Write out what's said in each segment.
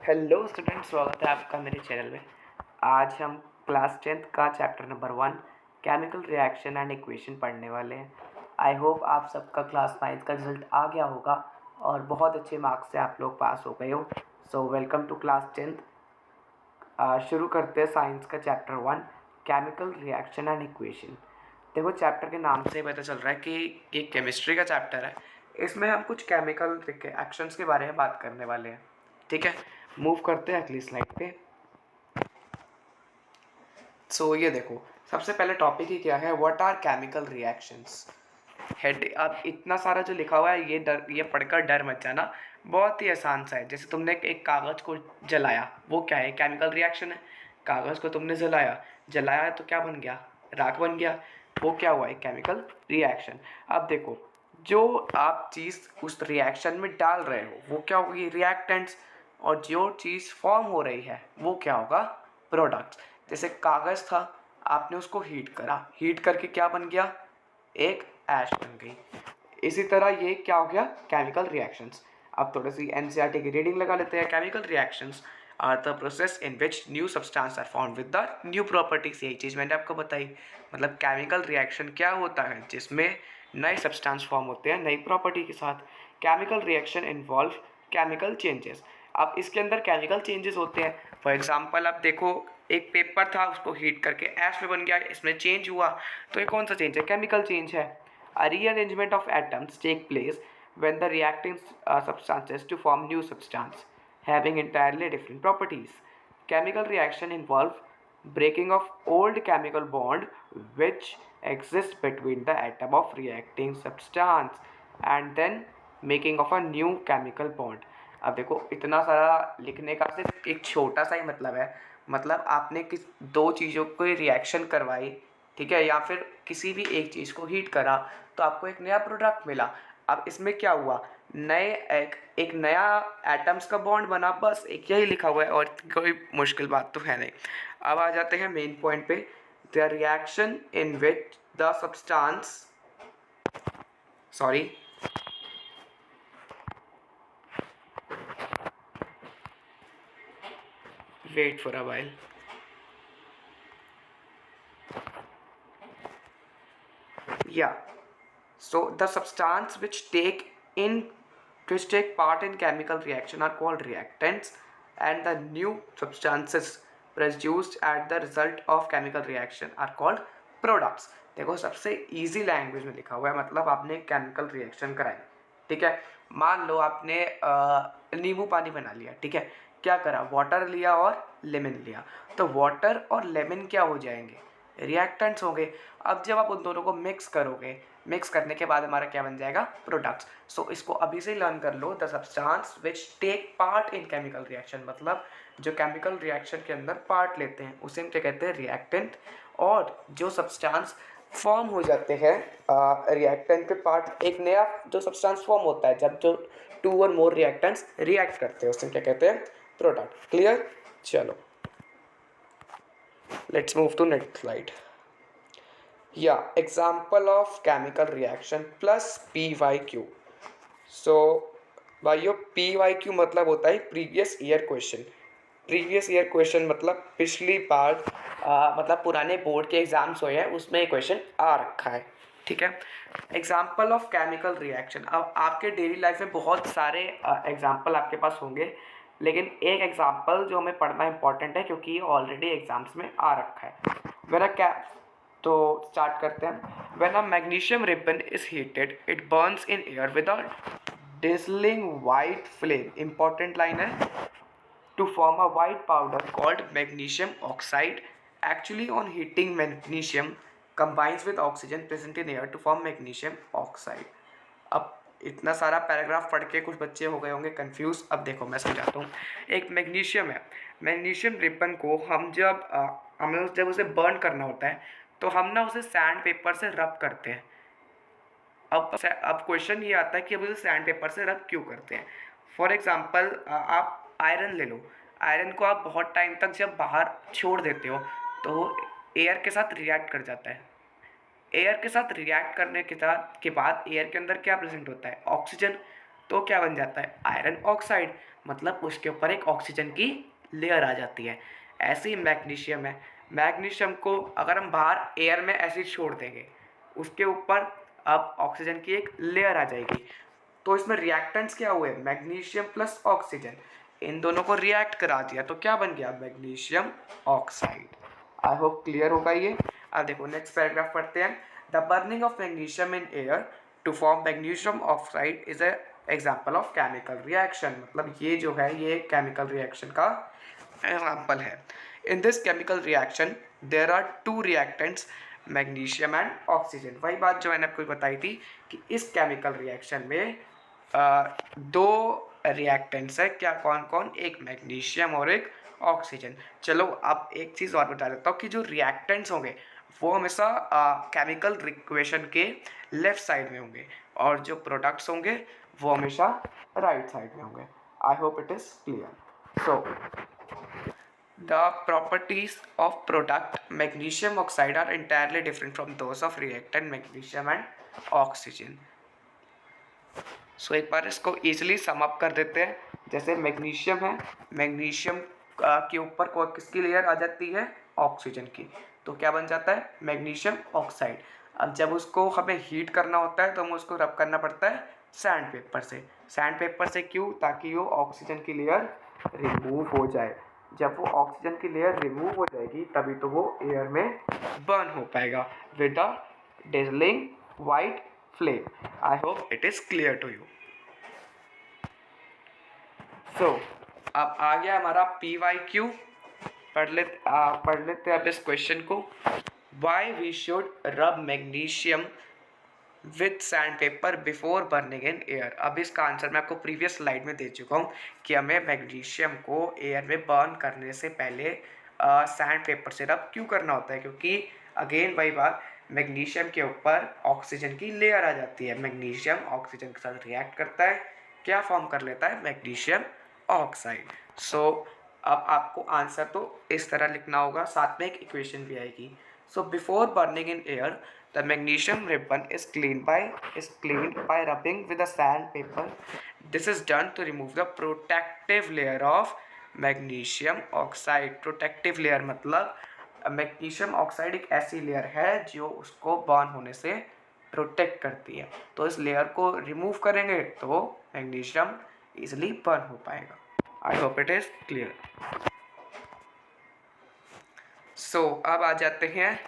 Hello student, स्वागत है आपका मेरे चैनल में। आज हम क्लास 10th का chapter number 1 chemical reaction and equation पढ़ने वाले हैं। आई होप आप सबका क्लास 9th का रिजल्ट आ गया होगा और बहुत अच्छे मार्क्स से आप लोग पास हो गए हो। So welcome to class 10th। शुरू करते हैं साइंस का chapter 1 chemical reaction and equation. देखो, चैप्टर के नाम से पता चल रहा है कि ये केमिस्ट्री का चैप्टर है। इसमें हम कुछ केमिकल रिएक्शंस के बारे में बात करने वाले हैं। ठीक है, मूव करते हैं अगली स्लाइड पे। ये देखो, सबसे पहले टॉपिक ही क्या है, व्हाट आर केमिकल रिएक्शंस। हेड अब इतना सारा जो लिखा हुआ है ये पढ़कर डर मत जाना। बहुत ही आसान सा है। जैसे तुमने एक कागज़ को जलाया, वो क्या है, केमिकल रिएक्शन है। कागज़ को तुमने जलाया, जलाया तो क्या बन गया, राख बन गया। वो क्या हुआ, एक केमिकल रिएक्शन। अब देखो, जो आप चीज़ उस रिएक्शन में डाल रहे हो वो क्या होगी, रिएक्टेंट्स। और जो चीज़ फॉर्म हो रही है वो क्या होगा, प्रोडक्ट्स। जैसे कागज़ था, आपने उसको हीट करा, हीट करके क्या बन गया, एक ऐश बन गई। इसी तरह ये क्या हो गया, केमिकल रिएक्शंस। अब थोड़ी सी एनसीईआरटी की रीडिंग लगा लेते हैं। Chemical reactions are the process in which new substance are formed with the new properties. यही चीज़ मैंने आपको बताई। मतलब केमिकल रिएक्शन क्या होता है, जिसमें नए सब्सटेंस फॉर्म होते हैं नई प्रॉपर्टी के साथ। Chemical reaction involve chemical changes. अब इसके अंदर केमिकल चेंजेस होते हैं। फॉर एग्जांपल आप देखो, एक पेपर था, उसको हीट करके ऐश में बन गया, इसमें चेंज हुआ। तो ये कौन सा चेंज है, केमिकल चेंज है। A rearrangement of atoms take place when the reacting substances to form new substance having entirely different properties. Chemical reaction involve breaking of old chemical bond which exists between the atom of reacting substance and then making of a new chemical bond. अब देखो, इतना सारा लिखने का सिर्फ एक छोटा सा ही मतलब है। मतलब आपने किस दो चीज़ों को रिएक्शन करवाई, ठीक है, या फिर किसी भी एक चीज़ को हीट करा तो आपको एक नया प्रोडक्ट मिला। अब इसमें क्या हुआ, नए एक नया एटम्स का बॉन्ड बना, बस एक यही लिखा हुआ है और कोई मुश्किल बात तो है नहीं। अब आ जाते हैं मेन पॉइंट पे। The reaction in which the substance sorry wait for a while. Yeah. So the substance which take part in chemical reaction are called reactants, and the new substances produced at the result of chemical reaction are called products. देखो, सबसे easy language में लिखा हुआ है। मतलब आपने chemical reaction कराई, ठीक है। मान लो आपने नींबू पानी बना लिया, ठीक है। क्या करा, वाटर लिया और लेमन लिया, तो वाटर और लेमन क्या हो जाएंगे, रिएक्टेंट्स होंगे। अब जब आप उन दोनों को मिक्स करोगे, मिक्स करने के बाद हमारा क्या बन जाएगा, प्रोडक्ट्स। सो इसको अभी से लर्न कर लो। The substance which take part in chemical reaction, मतलब जो केमिकल रिएक्शन के अंदर पार्ट लेते हैं उसे हम क्या कहते हैं, रिएक्टेंट। और जो सब्सटेंस फॉर्म हो जाते हैं रिएक्टेंट के पार्ट, एक नया जो सब्सटेंस फॉर्म होता है जब जो 2 और मोर रिएक्टेंट्स रिएक्ट करते हैं, उसे क्या कहते हैं, प्रोडक्ट। क्लियर, चलो let's move to next slide. Yeah, example of chemical reaction plus PYQ. So भाइयों, PYQ मतलब होता है previous year question. Previous year question मतलब पिछली बार मतलब पुराने बोर्ड के एग्जाम्स हुए हैं उसमें ये क्वेश्चन आ रखा है, ठीक है। Example of chemical reaction. अब आपके डेली लाइफ में बहुत सारे एग्जाम्पल आपके पास होंगे, लेकिन एक एग्जाम्पल जो हमें पढ़ना इंपॉर्टेंट है क्योंकि ये ऑलरेडी एग्जाम्स में आ रखा है। वेन क्या, तो स्टार्ट करते हैं। When a magnesium ribbon is heated it Burns in air without dazzling white flame. Important line है, to form a white powder called magnesium oxide. Actually, on heating, magnesium combines with oxygen present in air to form magnesium oxide. अब इतना सारा paragraph पढ़ के कुछ बच्चे हो गए होंगे कंफ्यूज। अब देखो मैं समझाता हूँ। एक मैग्नीशियम है, मैग्नीशियम रिबन को हमें जब उसे बर्न करना होता है तो हम ना उसे सैंड पेपर से रब करते हैं। अब क्वेश्चन ये आता है कि अब उसे सैंड पेपर से रब क्यों करते हैं। फॉर एग्जांपल आप आयरन ले लो। आयरन को आप बहुत टाइम तक जब बाहर छोड़ देते हो तो एयर के साथ रिएक्ट कर जाता है। एयर के साथ रिएक्ट करने के बाद एयर के अंदर क्या प्रेजेंट होता है, ऑक्सीजन। तो क्या बन जाता है, आयरन ऑक्साइड। मतलब उसके ऊपर एक ऑक्सीजन की लेयर आ जाती है। ऐसे ही मैग्नीशियम है, मैग्नीशियम को अगर हम बाहर एयर में ऐसे ही छोड़ देंगे, उसके ऊपर अब ऑक्सीजन की एक लेयर आ जाएगी। तो इसमें रिएक्टेंट्स क्या हुए, मैग्नीशियम प्लस ऑक्सीजन, इन दोनों को रिएक्ट करा दिया तो क्या बन गया, magnesium oxide. I hope clear होगा ये। अब देखो नेक्स्ट पैराग्राफ पढ़ते हैं। The burning of magnesium in air to form magnesium oxide is a example of chemical reaction. मतलब ये जो है ये केमिकल रिएक्शन का एग्जाम्पल है। In this chemical reaction there are two reactants, magnesium and oxygen. वही बात जो मैंने आपको बताई थी कि इस केमिकल रिएक्शन में दो रिएक्टेंट्स है, क्या कौन कौन, एक मैग्नीशियम और एक ऑक्सीजन। चलो अब एक चीज़ और बता देता हूँ कि जो रिएक्टेंट्स होंगे वो हमेशा केमिकल रिक्वेशन के लेफ्ट साइड में होंगे और जो प्रोडक्ट्स होंगे वो हमेशा राइट साइड में होंगे। आई hope it is clear. So the properties of product magnesium oxide are entirely different from those of reactant magnesium and oxygen. सो एक बार इसको इजीली सम अप कर देते हैं। जैसे मैग्नीशियम है, मैग्नीशियम के ऊपर किसकी लेयर आ जाती है, ऑक्सीजन की, तो क्या बन जाता है, मैग्नीशियम ऑक्साइड। अब जब उसको हमें हीट करना होता है तो हमें उसको रब करना पड़ता है सैंड पेपर से। सैंड पेपर से क्यों, ताकि वो ऑक्सीजन की लेयर रिमूव हो जाए। जब वो ऑक्सीजन की लेयर रिमूव हो जाएगी तभी तो वो एयर में बर्न हो पाएगा with a dazzling white flame. I hope it is clear to you. So, अब आ गया हमारा PYQ। पढ़ लेते हैं अब इस क्वेश्चन को। Why we should rub magnesium with sandpaper before burning in air। अब इसका आंसर मैं आपको प्रीवियस स्लाइड में दे चुका हूँ कि हमें मैग्नीशियम को एयर में बर्न करने से पहले सैंड पेपर से रब क्यों करना होता है, क्योंकि अगेन वही बात, मैग्नीशियम के ऊपर ऑक्सीजन की लेयर आ जाती है। मैग्नीशियम ऑक्सीजन के साथ रिएक्ट करता है, क्या फॉर्म कर लेता है, मैग्नीशियम ऑक्साइड। सो अब आपको आंसर तो इस तरह लिखना होगा, साथ में एक इक्वेशन भी आएगी। So before burning in air the magnesium ribbon is cleaned by rubbing with a sandpaper. This is done to remove the protective layer of magnesium oxide. Protective layer मतलब मैग्नीशियम ऑक्साइड एक ऐसी layer है जो उसको burn होने से protect करती है। तो इस लेयर को रिमूव करेंगे तो मैग्नीशियम इजिली बर्न हो पाएगा। I hope it is clear. So अब आ जाते हैं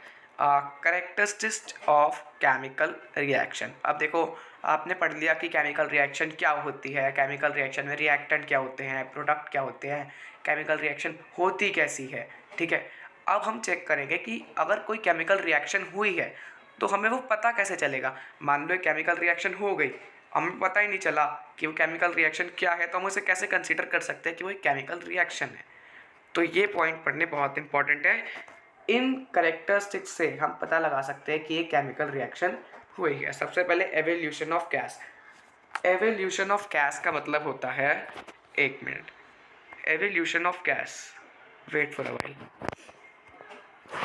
कैरेक्टरिस्टिक्स ऑफ केमिकल रिएक्शन। अब देखो आपने पढ़ लिया कि केमिकल रिएक्शन क्या होती है, केमिकल रिएक्शन में रिएक्टेंट क्या होते हैं, प्रोडक्ट क्या होते हैं, केमिकल रिएक्शन होती कैसी है, ठीक है। अब हम चेक करेंगे कि अगर कोई केमिकल रिएक्शन हुई है तो हमें वो पता कैसे चलेगा। मान लो केमिकल रिएक्शन हो गई, हमें पता ही नहीं चला कि वो केमिकल रिएक्शन क्या है, तो हम उसे कैसे कंसिडर कर सकते हैं कि वो एक केमिकल रिएक्शन है। तो ये पॉइंट पढ़ने बहुत इंपॉर्टेंट है। इन करेक्टरिस्टिक्स से हम पता लगा सकते हैं कि ये केमिकल रिएक्शन हुई है। सबसे पहले evolution of gas. Evolution of gas का मतलब होता है, एक minute, evolution of gas, wait for a while.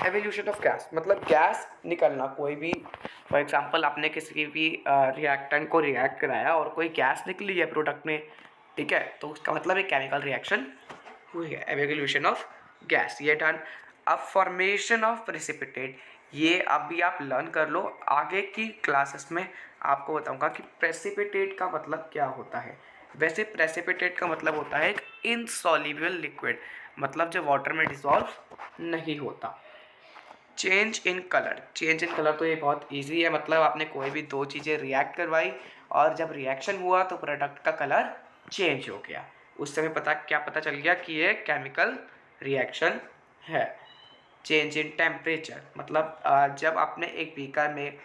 Evolution of gas मतलब गैस निकलना, कोई भी फॉर एग्जांपल आपने किसी भी रिएक्टेंट को रिएक्ट कराया और कोई गैस निकली है प्रोडक्ट में, ठीक है, तो उसका मतलब एक केमिकल रिएक्शन हुई है, एवोल्यूशन ऑफ गैस। ये डन। अब फॉर्मेशन ऑफ प्रेसिपिटेट, ये अभी आप लर्न कर लो, आगे की क्लासेस में आपको बताऊंगा कि प्रेसिपिटेट का मतलब क्या होता है। वैसे प्रेसिपिटेट का मतलब होता है एक इनसॉल्युबल लिक्विड, मतलब जो वाटर में डिसॉल्व नहीं होता। Change in colour, change in colour तो ये बहुत इजी है, मतलब आपने कोई भी दो चीज़ें रिएक्ट करवाई और जब रिएक्शन हुआ तो प्रोडक्ट का कलर चेंज हो गया, उस समय क्या पता चल गया कि ये केमिकल रिएक्शन है। चेंज इन टेम्परेचर मतलब जब आपने एक बीकर में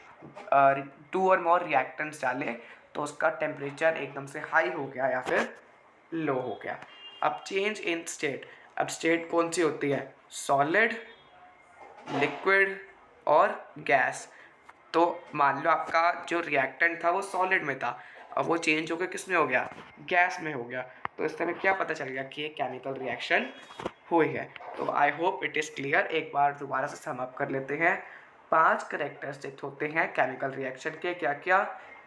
2 और मोर रिएक्टेंट्स डाले तो उसका टेम्परेचर एकदम से हाई हो गया या फिर लो हो गया। अब चेंज इन स्टेट, अब स्टेट कौन सी होती है, सॉलिड, लिक्विड और गैस। तो मान लो आपका जो रिएक्टेंट था वो सॉलिड में था, अब वो चेंज होकर किस में हो गया, गैस में हो गया, तो इस तरह क्या पता चल गया कि ये केमिकल रिएक्शन हुई है। तो आई होप इट इज़ क्लियर। एक बार दोबारा से सम अप कर लेते हैं। 5 कैरेक्टरिस्टिक्स होते हैं केमिकल रिएक्शन के, क्या क्या,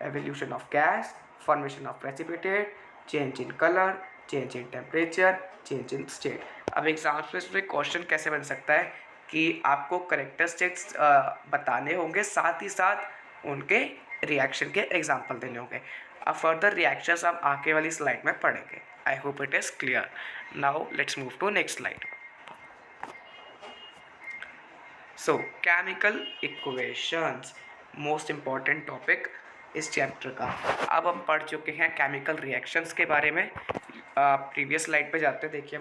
evolution of gas, formation of precipitate, change in colour, change in temperature, change in state. अब एग्जाम्स में इसमें क्वेश्चन कैसे बन सकता है कि आपको करेक्टरिस्टिक्स बताने होंगे, साथ ही साथ उनके रिएक्शन के एग्जाम्पल देने होंगे। अब फर्दर रिएक्शंस हम आगे वाली स्लाइड में पढ़ेंगे। I hope it is clear. Now let's move to next slide. So chemical equations, most important topic इस चैप्टर का। अब हम पढ़ चुके हैं केमिकल रिएक्शंस के बारे में। प्रीवियस स्लाइड पे जाते हैं, देखिए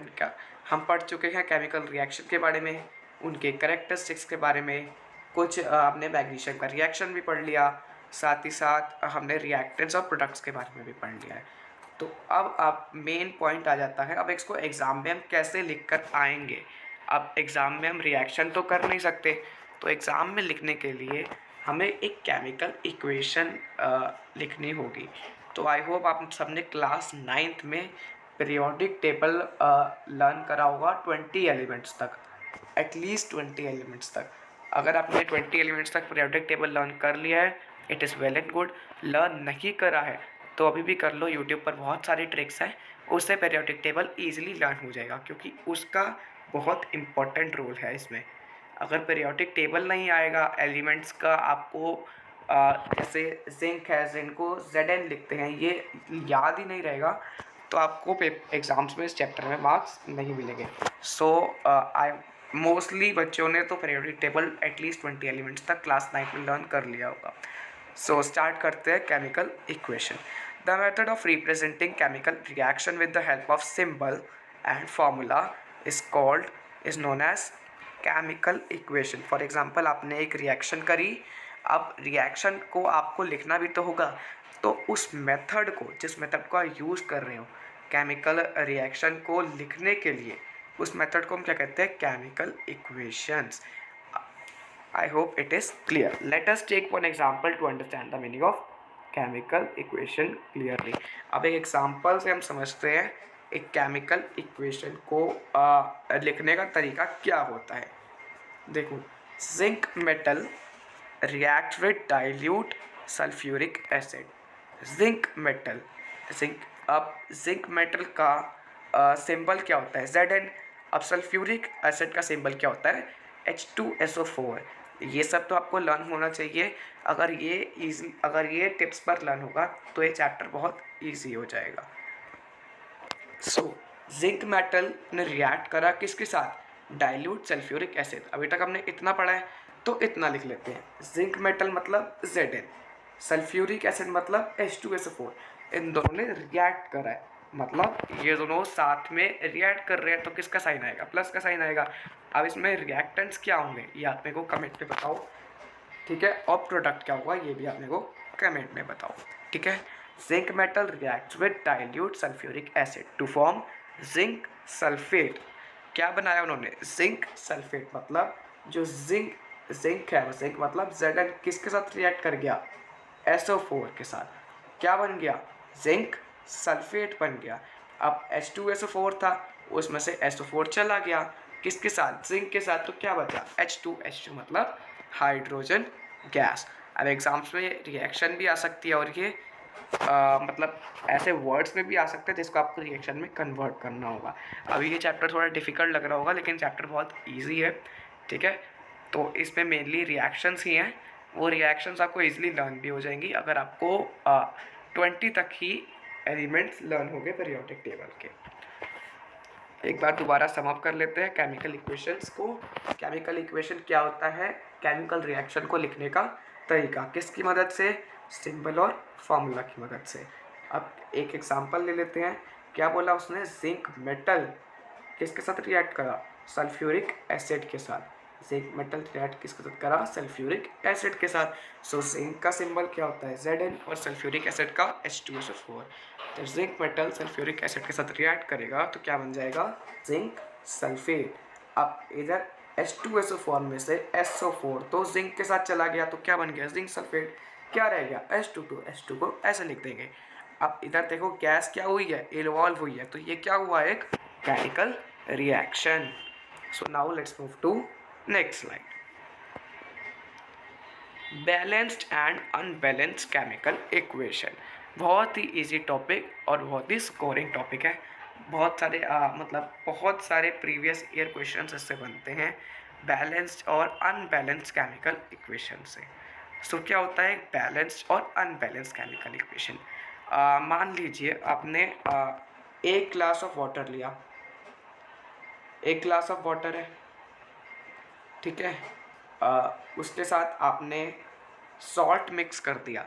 हम पढ़ चुके हैं केमिकल रिएक्शन के बारे में, उनके कैरेक्टरिस्टिक्स के बारे में, कुछ हमने मैग्नीशियम का रिएक्शन भी पढ़ लिया, साथ ही साथ हमने रिएक्टेंट्स और प्रोडक्ट्स के बारे में भी पढ़ लिया है। तो अब आप मेन पॉइंट आ जाता है, अब इसको एग्ज़ाम में हम कैसे लिख कर आएंगे। अब एग्ज़ाम में हम रिएक्शन तो कर नहीं सकते, तो एग्ज़ाम में लिखने के लिए हमें एक केमिकल इक्वेशन लिखनी होगी। तो आई होप आप सबने क्लास 9th में पीरियोडिक टेबल लर्न करा होगा 20 एलिमेंट्स तक, एटलीस्ट 20 एलिमेंट्स तक। अगर आपने 20 एलिमेंट्स तक पीरियोडिक टेबल लर्न कर लिया है, it is well and good. Learn नहीं करा है तो अभी भी कर लो, यूट्यूब पर बहुत सारी ट्रिक्स हैं, उससे पीरियोडिक टेबल ईजिली लर्न हो जाएगा, क्योंकि उसका बहुत इम्पोर्टेंट रोल है इसमें। अगर पीरियोडिक टेबल नहीं आएगा एलिमेंट्स का, आपको जैसे जिंक है, जिंक को Zn लिखते हैं, ये याद ही नहीं रहेगा, तो आपको एग्ज़ाम्स में इस चैप्टर में मार्क्स नहीं मिलेंगे। सो आई मोस्टली बच्चों ने तो पीरियोडिक टेबल एटलीस्ट 20 एलिमेंट्स तक क्लास 9 में लर्न कर लिया होगा। सो स्टार्ट करते हैं chemical equation. The method of representing chemical reaction with the help of symbol and formula is known as chemical equation. For example, आपने एक रिएक्शन करी, अब रिएक्शन को आपको लिखना भी तो होगा, तो उस मेथड को, जिस मेथड को आप यूज़ कर रहे हो केमिकल रिएक्शन को लिखने के लिए, उस मेथड को हम क्या कहते हैं, chemical equations. I hope it is clear. Let us take one example to understand the meaning of chemical equation clearly. अब एक एग्जाम्पल से हम समझते हैं एक केमिकल इक्वेशन को लिखने का तरीका क्या होता है। देखो, zinc metal react with dilute sulphuric acid. Zinc metal, अब जिंक मेटल का सिंबल क्या होता है, Zn। अब सल्फ्यूरिक एसिड का सिंबल क्या होता है, H2SO4। ये सब तो आपको लर्न होना चाहिए। अगर ये टिप्स पर लर्न होगा तो ये चैप्टर बहुत इजी हो जाएगा। सो जिंक मेटल ने रिएक्ट करा किसके साथ, डाइल्यूट सल्फ्यूरिक एसिड। अभी तक हमने इतना पढ़ा है तो इतना लिख लेते हैं। जिंक मेटल मतलब Zn, सल्फ्यूरिक एसिड मतलब H2SO4। इन दोनों ने रिएक्ट करा है, मतलब ये दोनों साथ में रिएक्ट कर रहे हैं, तो किसका साइन आएगा, प्लस का साइन आएगा। अब इसमें रिएक्टेंट्स क्या होंगे ये आप मेरे को कमेंट में बताओ, ठीक है। और प्रोडक्ट क्या होगा ये भी आप मेरे को कमेंट में बताओ, ठीक है। Zinc metal reacts with dilute sulphuric acid to form zinc sulphate. क्या बनाया उन्होंने, जिंक सल्फेट। मतलब जो जिंक है, जिंक मतलब Zn किसके साथ रिएक्ट कर गया, SO4 के साथ, क्या बन गया, जिंक सल्फेट बन गया। अब H2SO4 था, उसमें से SO4 चला गया किसके साथ, जिंक के साथ, तो क्या बचा, H2 मतलब हाइड्रोजन गैस। अब एग्जाम्स में रिएक्शन भी आ सकती है, और ये मतलब ऐसे वर्ड्स में भी आ सकते हैं जिसको आपको रिएक्शन में कन्वर्ट करना होगा। अभी ये चैप्टर थोड़ा डिफिकल्ट लग रहा होगा, लेकिन चैप्टर बहुत ईजी है, ठीक है। तो इसमें मेनली रिएक्शंस ही हैं, वो रिएक्शंस आपको ईजिली लर्न भी हो जाएंगी अगर आपको 20 तक ही एलिमेंट्स लर्न हो गए पीरियोडिक टेबल के। एक बार दोबारा समअप कर लेते हैं केमिकल इक्वेशंस को। केमिकल इक्वेशन क्या होता है, केमिकल रिएक्शन को लिखने का तरीका, किसकी मदद से, सिंबल और फार्मूला की मदद से। अब एक एग्जांपल ले लेते हैं। क्या बोला उसने, जिंक मेटल किसके साथ रिएक्ट करा, सल्फ्यूरिक एसिड के साथ। जिंक मेटल रिएक्ट किसके साथ करा, सल्फ्यूरिक एसिड के साथ। सो जिंक का सिंबल क्या होता है, Zn, और सल्फ्यूरिक एसिड का H2SO4। जब जिंक मेटल सल्फ्यूरिक एसिड के साथ रिएक्ट करेगा तो क्या बन जाएगा, जिंक सल्फेट। अब इधर H2SO4 में से SO4 तो जिंक के साथ चला गया, तो क्या बन गया, जिंक सल्फेट। क्या रह गया, H2 को ऐसे लिख देंगे। अब इधर देखो गैस क्या हुई है, इन्वॉल्व हुई है, तो ये क्या हुआ, एक chemical reaction. So now let's move to next slide. Balanced and unbalanced chemical equation, बहुत ही इजी टॉपिक और बहुत ही स्कोरिंग टॉपिक है। बहुत सारे मतलब बहुत सारे प्रीवियस ईयर क्वेश्चंस इससे बनते हैं बैलेंस्ड और अनबैलेंस्ड केमिकल इक्वेशन से। सो क्या होता है बैलेंस्ड और अनबैलेंस्ड केमिकल इक्वेशन? मान लीजिए आपने एक ग्लास ऑफ वाटर लिया, एक ग्लास ऑफ वाटर है, ठीक है। उसके साथ आपने सॉल्ट मिक्स कर दिया।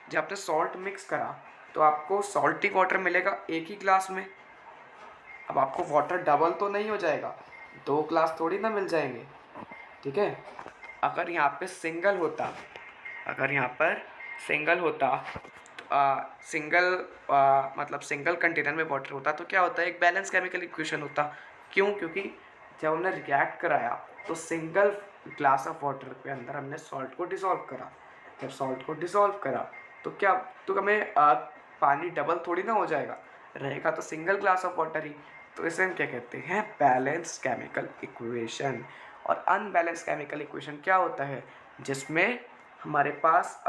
जब आपने सॉल्ट मिक्स करा तो आपको सॉल्टी वाटर मिलेगा एक ही ग्लास में। अब आपको वाटर डबल तो नहीं हो जाएगा, दो ग्लास थोड़ी ना मिल जाएंगे, ठीक है। अगर यहाँ पे सिंगल होता, अगर यहाँ पर सिंगल होता सिंगल मतलब सिंगल कंटेनर में वाटर होता तो क्या होता है, एक बैलेंस केमिकल इक्वेशन होता। क्यों? क्योंकि जब हमने रिएक्ट कराया तो सिंगल ग्लास ऑफ वाटर के अंदर हमने सॉल्ट को डिसॉल्व करा। जब सॉल्ट को डिसॉल्व करा तो क्या, तो हमें पानी डबल थोड़ी ना हो जाएगा, रहेगा तो सिंगल ग्लास ऑफ वाटर ही। तो इसे हम क्या कहते हैं, बैलेंस केमिकल इक्वेशन। और अनबैलेंस केमिकल इक्वेशन क्या होता है, जिसमें हमारे पास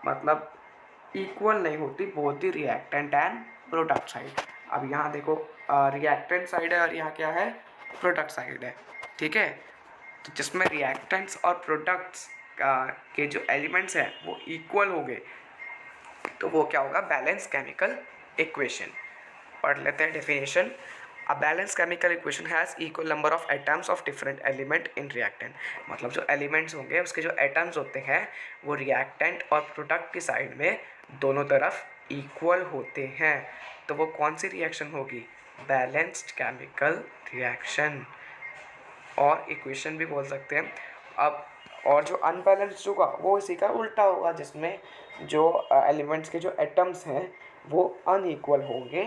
मतलब इक्वल नहीं होती both the reactant and product side. अब यहाँ देखो रिएक्टेंट साइड है और यहाँ क्या है, प्रोडक्ट साइड है, ठीक है। तो जिसमें रिएक्टेंट्स और प्रोडक्ट्स के जो एलिमेंट्स हैं वो इक्वल हो गए तो वो क्या होगा, बैलेंस केमिकल इक्वेशन। पढ़ लेते हैं definition. A balance chemical equation has equal number of atoms of different element in reactant. मतलब जो एलिमेंट्स होंगे उसके जो एटम्स होते हैं वो रिएक्टेंट और प्रोडक्ट की साइड में दोनों तरफ इक्वल होते हैं। तो वो कौन सी रिएक्शन होगी, बैलेंस्ड केमिकल रिएक्शन। और इक्वेशन भी बोल सकते हैं। अब और जो अनबैलेंस्ड होगा वो इसी का उल्टा होगा, जिसमें जो एलिमेंट्स के जो एटम्स हैं वो अनइक्वल होंगे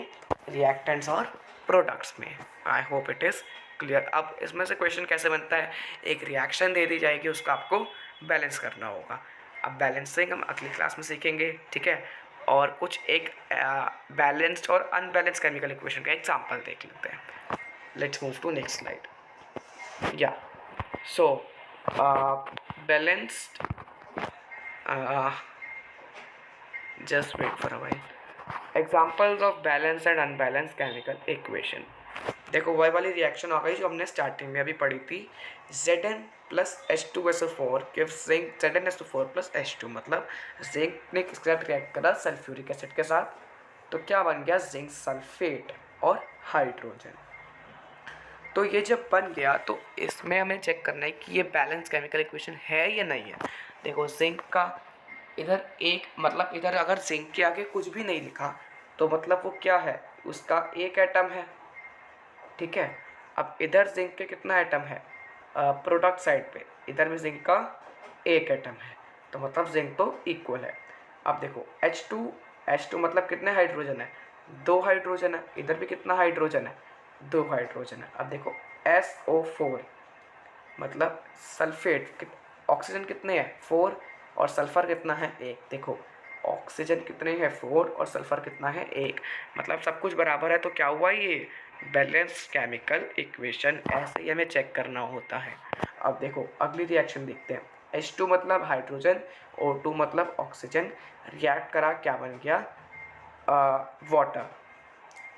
रिएक्टेंट्स और प्रोडक्ट्स में। आई होप इट इज़ क्लियर। अब इसमें से क्वेश्चन कैसे बनता है, एक रिएक्शन दे दी जाएगी, उसका आपको बैलेंस करना होगा। अब बैलेंसिंग हम अगली क्लास में सीखेंगे, ठीक है। और कुछ एक बैलेंस्ड और अनबैलेंस्ड केमिकल इक्वेशन का एग्जाम्पल देख लेते हैं। Let's move to next slide. Yeah, so balanced, uh, just wait for a while. Examples of balanced and unbalanced chemical equation. देखो वही वाली रिएक्शन आ गई जो हमने स्टार्टिंग में अभी पढ़ी थी। Zn plus H2SO4 gives zinc ZnSO4 plus H2। मतलब जिंक ने किसके साथ रिएक्ट करा, सल्फ्यूरिक एसिड के साथ, तो क्या बन गया, जिंक सल्फेट और हाइड्रोजन। तो ये जब बन गया तो इसमें हमें चेक करना है कि ये बैलेंस केमिकल इक्वेशन है या नहीं है। देखो जिंक का इधर एक, मतलब इधर अगर जिंक के आगे कुछ भी नहीं लिखा तो मतलब वो क्या है, उसका एक एटम है, ठीक है। अब इधर जिंक के कितना एटम है, प्रोडक्ट साइड पे इधर भी जिंक का एक एटम है, तो मतलब जिंक तो इक्वल है। अब देखो H2 मतलब कितने हाइड्रोजन है, दो हाइड्रोजन है, इधर भी कितना हाइड्रोजन है, दो हाइड्रोजन है। अब देखो SO4 मतलब सल्फेट, ऑक्सीजन कितने हैं, 4, और सल्फर कितना है, 1। देखो ऑक्सीजन कितने हैं, 4, और सल्फर कितना है, 1। मतलब सब कुछ बराबर है, तो क्या हुआ, ये बैलेंस केमिकल इक्वेशन। ऐसे ही हमें चेक करना होता है। अब देखो अगली रिएक्शन देखते हैं। H2 मतलब हाइड्रोजन, O2 मतलब ऑक्सीजन, रिएक्ट करा, क्या बन गया, वाटर।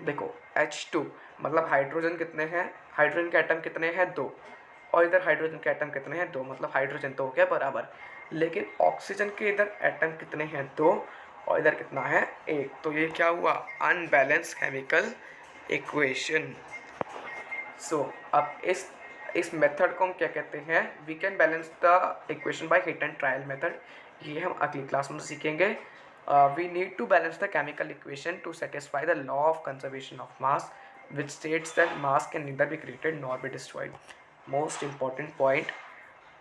देखो H2 मतलब हाइड्रोजन कितने हैं, हाइड्रोजन के एटम कितने हैं, 2, और इधर हाइड्रोजन के एटम कितने हैं, 2, मतलब हाइड्रोजन तो हो गया बराबर। लेकिन ऑक्सीजन के इधर एटम कितने हैं, 2, और इधर कितना है, 1। तो ये क्या हुआ, अनबैलेंस केमिकल इक्वेशन। सो अब इस मेथड को हम क्या कहते हैं, we can balance the equation by hit and trial method. ये हम अगली क्लास में सीखेंगे। We need to balance the chemical equation to satisfy the law of conservation of mass which states that mass can neither be created nor be destroyed. Most important point.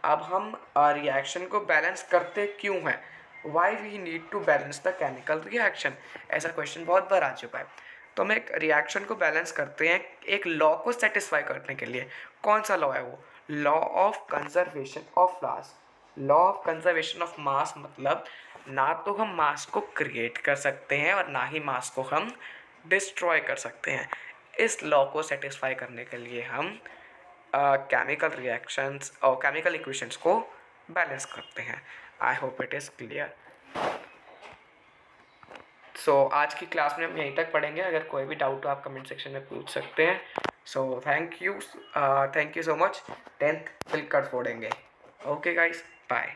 अब हम reaction को balance करते क्यों हैं, why we need to balance the chemical reaction, ऐसा question बहुत बार आ चुका है। तो हम एक रिएक्शन को बैलेंस करते हैं एक लॉ को सेटिस्फाई करने के लिए। कौन सा लॉ है वो, law of conservation of mass. Law of conservation of मास मतलब ना तो हम मास को क्रिएट कर सकते हैं और ना ही मास को हम डिस्ट्रॉय कर सकते हैं। इस लॉ को सेटिस्फाई करने के लिए हम केमिकल रिएक्शंस और केमिकल इक्वेशंस को बैलेंस करते हैं। I hope it is clear. So आज की क्लास में हम यहीं तक पढ़ेंगे, अगर कोई भी डाउट हो आप कमेंट सेक्शन में पूछ सकते हैं। So thank you so much. 10th मिलकर फोड़ेंगे। Okay guys, bye.